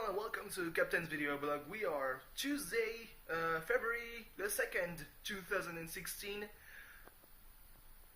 everyone and welcome to Captain's Video Blog. We are Tuesday, February the 2nd, 2016.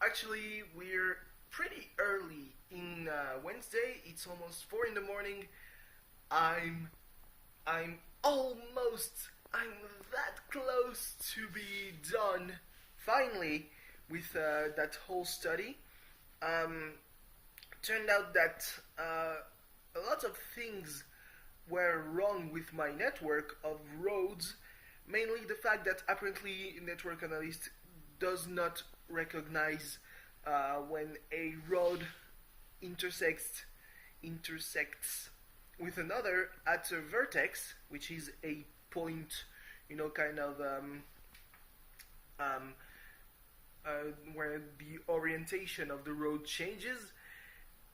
Actually, we're pretty early in Wednesday. It's almost 4 in the morning. I'm that close to be done finally with that whole study. Turned out that a lot of things were wrong with my network of roads, mainly the fact that apparently network analyst does not recognize when a road intersects with another at a vertex, which is a point, kind of where the orientation of the road changes.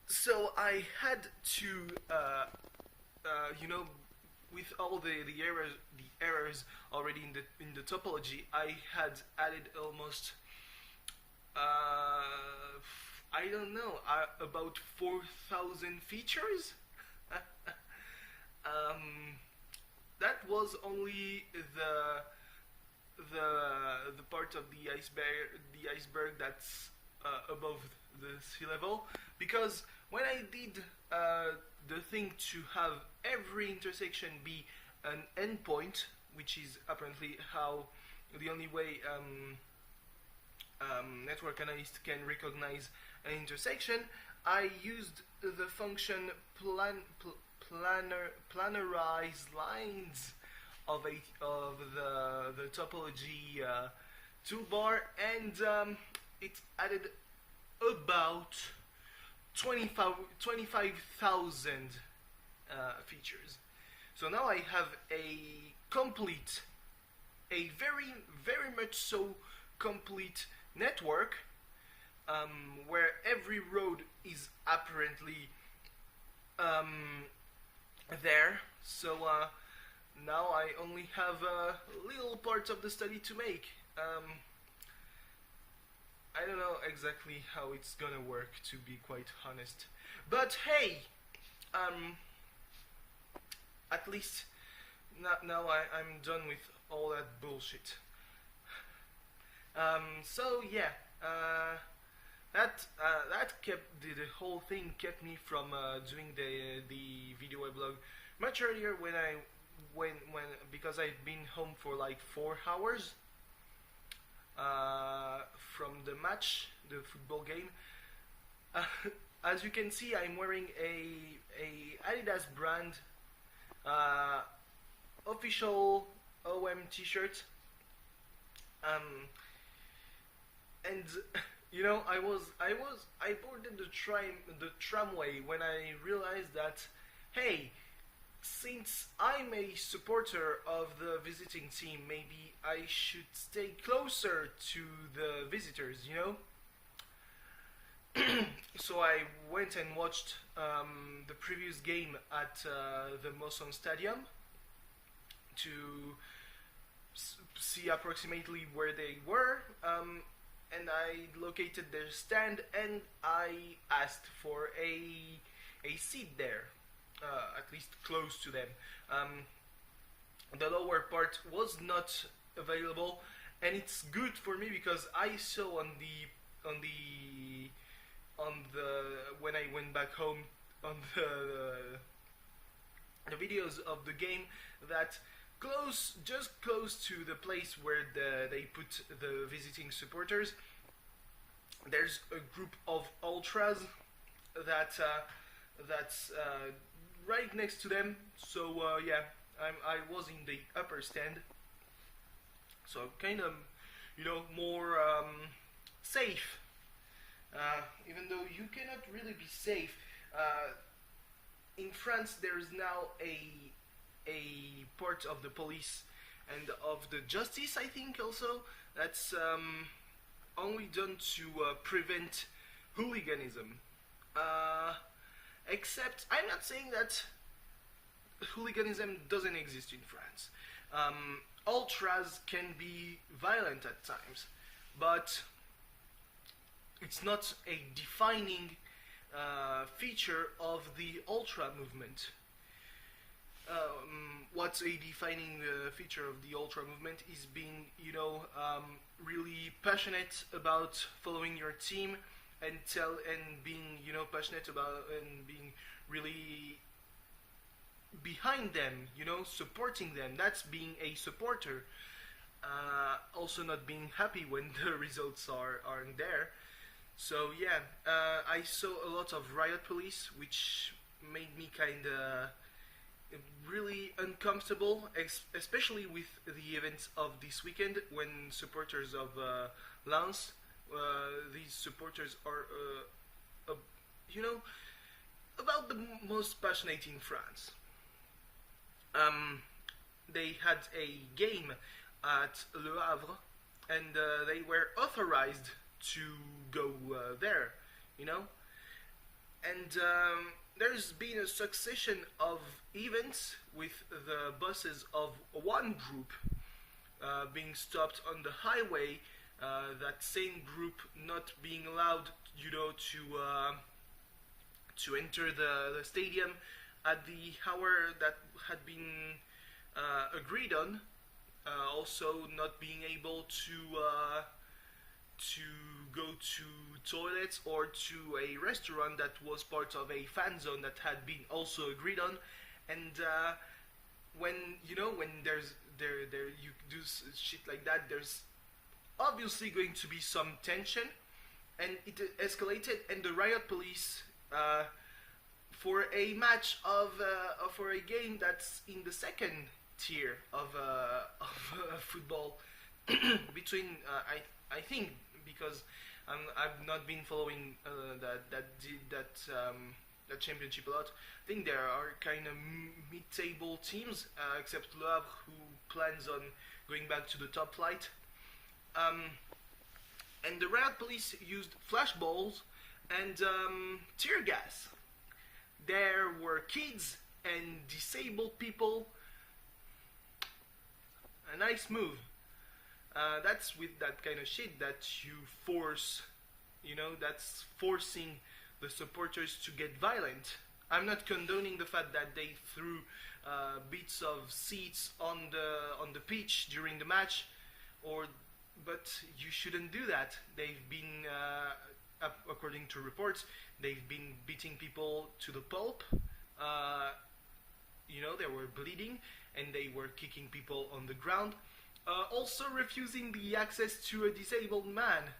So I had to, with all the errors already in the topology, I had added almost, I don't know, about 4,000 features. That was only the part of the iceberg that's above the sea level, because when I did the thing to have every intersection be an endpoint, which is apparently how the only way network analyst can recognize an intersection, I used the function planarize lines of the topology toolbar, and it added about 25,000 features. So now I have a very much so complete network, where every road is apparently there. So now I only have little parts of the study to make. I don't know exactly how it's gonna work, to be quite honest. But hey, at least now I'm done with all that bullshit. So yeah, that kept the whole thing kept me from doing the video weblog much earlier when because I'd been home for like 4 hours. From the match, the football game. As you can see, I'm wearing a Adidas brand official OM t-shirt. And I boarded the tramway when I realized that, hey, since I'm a supporter of the visiting team, maybe I should stay closer to the visitors, So I went and watched the previous game at the Moson Stadium to see approximately where they were, and I located their stand and I asked for a seat there. At least close to them. The lower part was not available, and it's good for me because I saw on the when I went back home on the videos of the game that just close to the place where they put the visiting supporters, there's a group of ultras that's right next to them. So yeah, I was in the upper stand, so kind of more safe, even though you cannot really be safe. In France there is now a part of the police and of the justice, I think, also that's only done to prevent hooliganism. Except, I'm not saying that hooliganism doesn't exist in France. Ultras can be violent at times, but it's not a defining feature of the ultra movement. what's a defining feature of the ultra movement is being, really passionate about following your team and being, passionate about and being really behind them, supporting them. That's being a supporter. Also, not being happy when the results aren't there. So yeah, I saw a lot of riot police, which made me kind of really uncomfortable, especially with the events of this weekend when supporters of Lens, these supporters are, you know, about the most passionate in France. They had a game at Le Havre, and they were authorized to go there, you know. And there's been a succession of events with the buses of one group being stopped on the highway, that same group not being allowed, to enter the stadium at the hour that had been agreed on. Also, not being able to go to toilets or to a restaurant that was part of a fan zone that had been also agreed on. And when there's you do shit like that, there's obviously going to be some tension, and it escalated. And the riot police, for a match for a game that's in the second tier of football, between I think, because I've not been following that championship a lot. I think there are kind of mid-table teams, except Le Havre, who plans on going back to the top flight. And the riot police used flashballs and tear gas. There were kids and disabled people. A nice move. That's with that kind of shit that you force, that's forcing the supporters to get violent. I'm not condoning the fact that they threw bits of seats on the pitch during the match, but you shouldn't do that. They've been, according to reports, they've been beating people to the pulp. They were bleeding and they were kicking people on the ground. Also refusing the access to a disabled man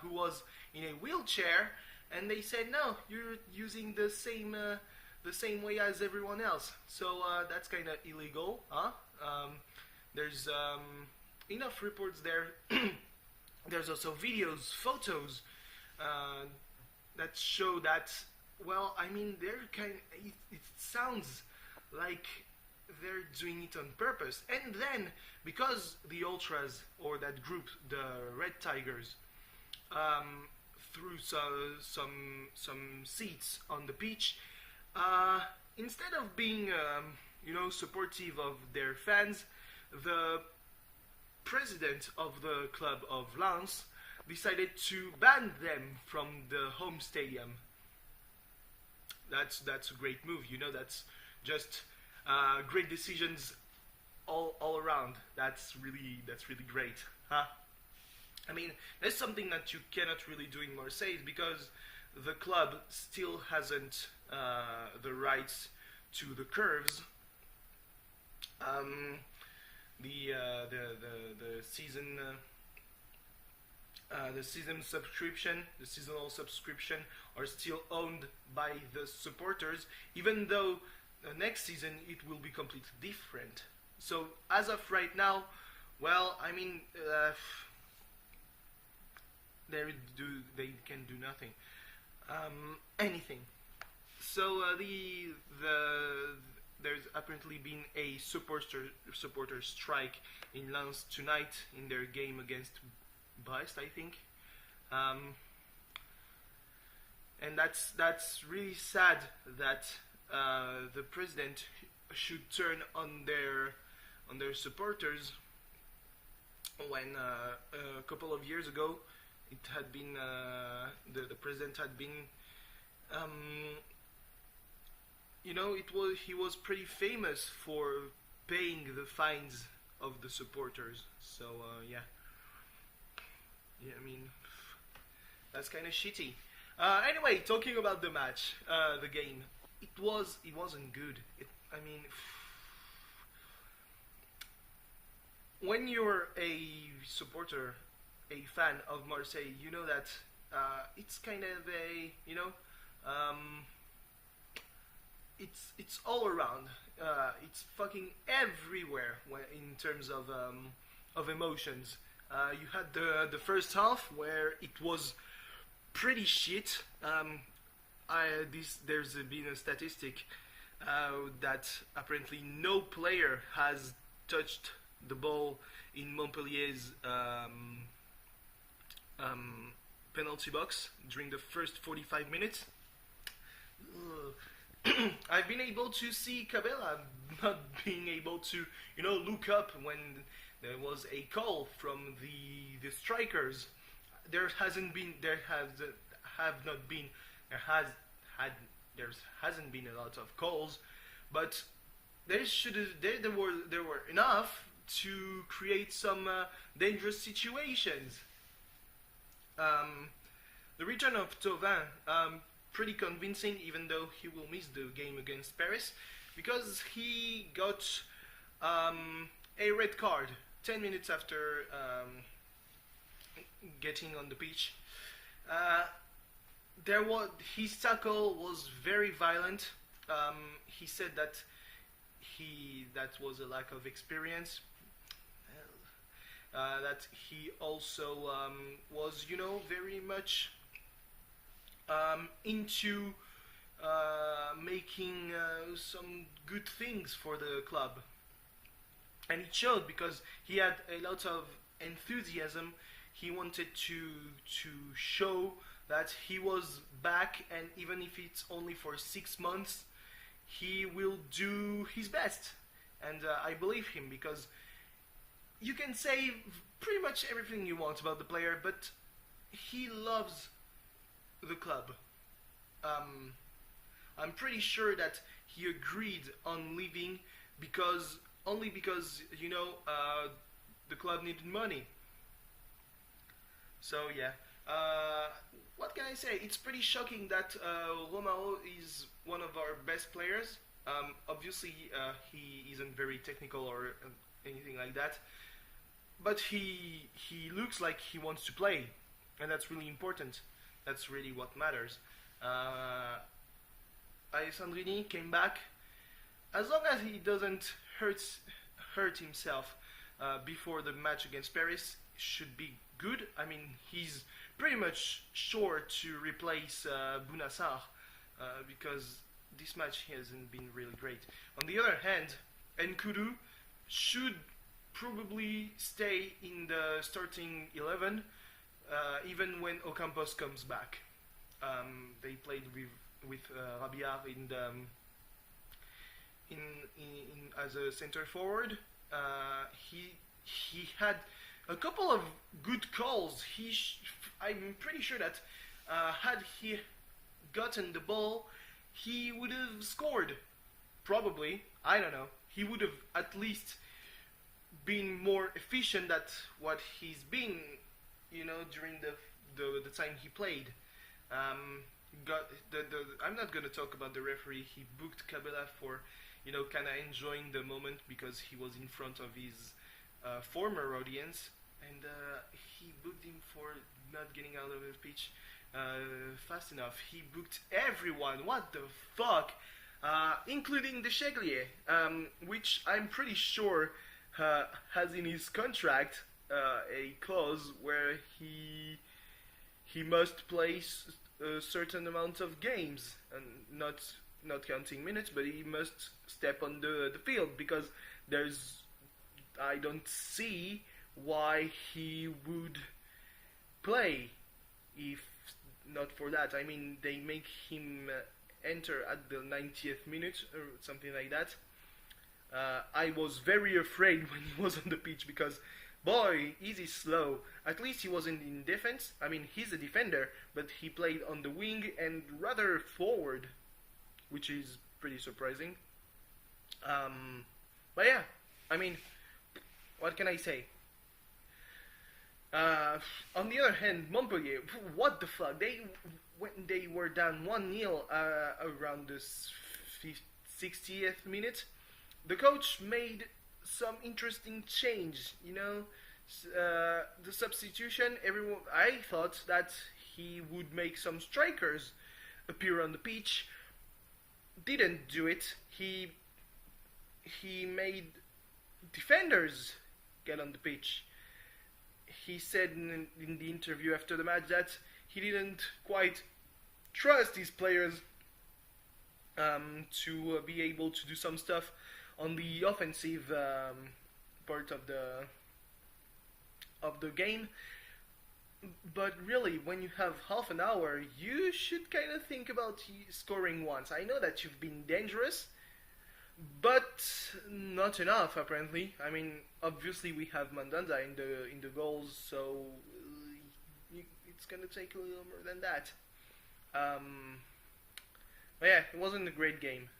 who was in a wheelchair, and they said, no, you're using the same way as everyone else. So that's kind of illegal, huh? There's enough reports there. There's also videos, photos that show that. Well, I mean, it sounds like they're doing it on purpose. And then, because the ultras, or that group, the Red Tigers, threw some seats on the pitch, instead of being supportive of their fans, the president of the club of Lens decided to ban them from the home stadium. That's a great move. That's just great decisions all around. That's really great, huh? I mean, there's something that you cannot really do in Marseille, because the club still hasn't the rights to the curves. The seasonal subscription are still owned by the supporters, even though next season it will be completely different. So as of right now, well, I mean, they can do nothing, anything. So there's apparently been a supporter strike in Lens tonight in their game against Brest, I think. And that's really sad that the president should turn on their supporters, when a couple of years ago it had been the president had been you know, he was pretty famous for paying the fines of the supporters. So yeah, yeah. I mean, that's kind of shitty. Anyway, talking about the match, the game, it wasn't good. I mean, when you're a supporter, a fan of Marseille, you know that it's kind of a, you know, um, it's all around. It's fucking everywhere in terms of emotions. You had the first half where it was pretty shit. There's been a statistic that apparently no player has touched the ball in Montpellier's penalty box during the first 45 minutes. I've been able to see Cabela not being able to, you know, look up when there was a call from the strikers. There hasn't been, there have not been, there hasn't been a lot of calls, but there were enough to create some dangerous situations. The return of Thauvin, pretty convincing, even though he will miss the game against Paris, because he got a red card 10 minutes after getting on the pitch. His tackle was very violent. He said that that was a lack of experience. That he also was, you know, very much into making some good things for the club, and it showed because he had a lot of enthusiasm. He wanted to show that he was back, and even if it's only for 6 months, he will do his best. And I believe him, because you can say pretty much everything you want about the player, but he loves the club. I'm pretty sure that he agreed on leaving only because, you know, the club needed money. So yeah, what can I say? It's pretty shocking that Romao is one of our best players. Obviously, he isn't very technical or anything like that, but he looks like he wants to play, and that's really important. That's really what matters. Alessandrini came back. As long as he doesn't hurt himself before the match against Paris, should be good. I mean, he's pretty much sure to replace Bounassar because this match hasn't been really great. On the other hand, Nkudu should probably stay in the starting 11 even when Ocampos comes back. They played with Rabiar in as a center forward. He had a couple of good calls. I'm pretty sure that had he gotten the ball, he would have scored. Probably, I don't know. He would have at least been more efficient at what he's been, you know, during the time he played. I'm not gonna talk about the referee. He booked Cabela for, you know, kind of enjoying the moment because he was in front of his former audience, and he booked him for not getting out of the pitch fast enough. He booked everyone. What the fuck? Including the Cheglier, which I'm pretty sure has in his contract a clause where he must play a certain amount of games, and not counting minutes, but he must step on the field, because I don't see why he would play if not for that. I mean, they make him enter at the 90th minute or something like that. I was very afraid when he was on the pitch because, boy, is he slow. At least he wasn't in defense. I mean, he's a defender, but he played on the wing and rather forward, which is pretty surprising. But yeah, I mean, what can I say? On the other hand, Montpellier, what the fuck? When they were down 1-0 around the 60th minute, the coach made some interesting change. You know, the substitution. I thought that he would make some strikers appear on the pitch. Didn't do it. He made defenders get on the pitch. He said in the interview after the match that he didn't quite trust his players to be able to do some stuff on the offensive part of the game. But really, when you have half an hour, you should kind of think about scoring once. I know that you've been dangerous, but not enough apparently. I mean, obviously we have Mandanda in the goals, so it's gonna take a little more than that. But yeah, it wasn't a great game.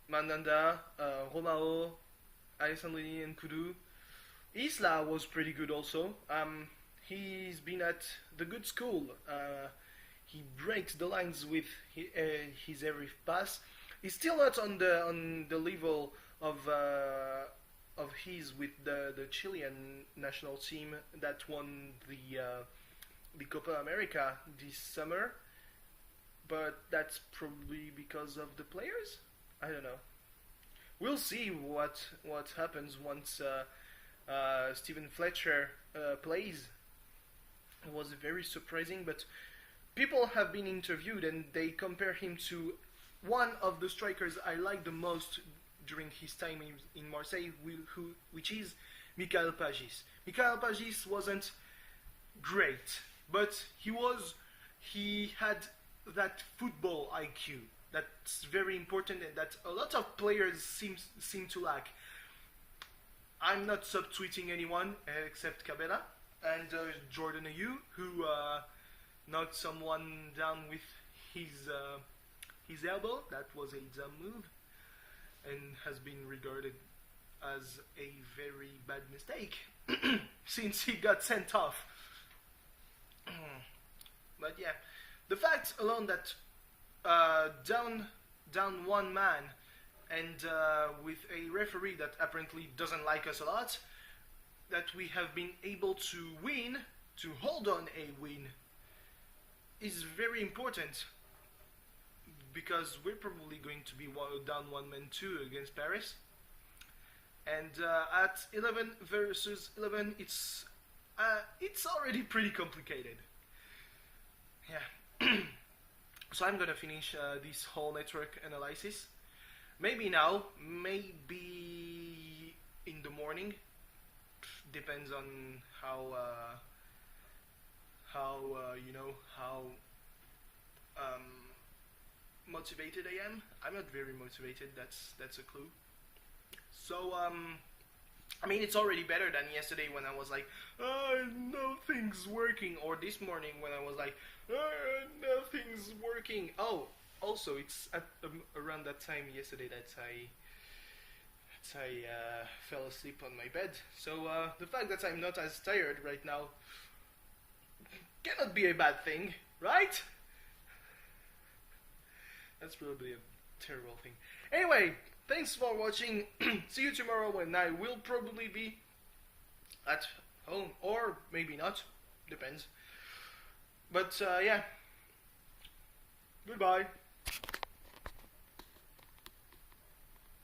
Mandanda, Romao, Alessandrini, and Kudu. Isla was pretty good also. He's been at the good school. He breaks the lines with his every pass. He's still not on the level of his with the Chilean national team that won the Copa America this summer, but that's probably because of the players. I don't know. We'll see what happens once Stephen Fletcher plays. It was very surprising, but people have been interviewed and they compare him to one of the strikers I like the most during his time in Marseille, which is Michael Pagis. Michael Pagis wasn't great, but he had that football IQ that's very important and that a lot of players seem to lack. I'm not subtweeting anyone except Cabela and Jordan Ayew, who knocked someone down with his elbow. That was a dumb move and has been regarded as a very bad mistake since he got sent off. But yeah, the fact alone that down one man and with a referee that apparently doesn't like us a lot, that we have been able to win, to hold on a win, is very important, because we're probably going to be down 1-2 against Paris, and at 11 versus 11, it's already pretty complicated. Yeah. So I'm gonna finish this whole network analysis. Maybe now, maybe in the morning. Depends on how motivated I am. I'm not very motivated. That's a clue. So I mean, it's already better than yesterday when I was like, nothing's working, or this morning when I was like, nothing's working. Oh, also it's at around that time yesterday that I fell asleep on my bed. So the fact that I'm not as tired right now cannot be a bad thing, right? That's probably a terrible thing. Anyway, thanks for watching. See you tomorrow when I will probably be at home, or maybe not, depends. But yeah, goodbye.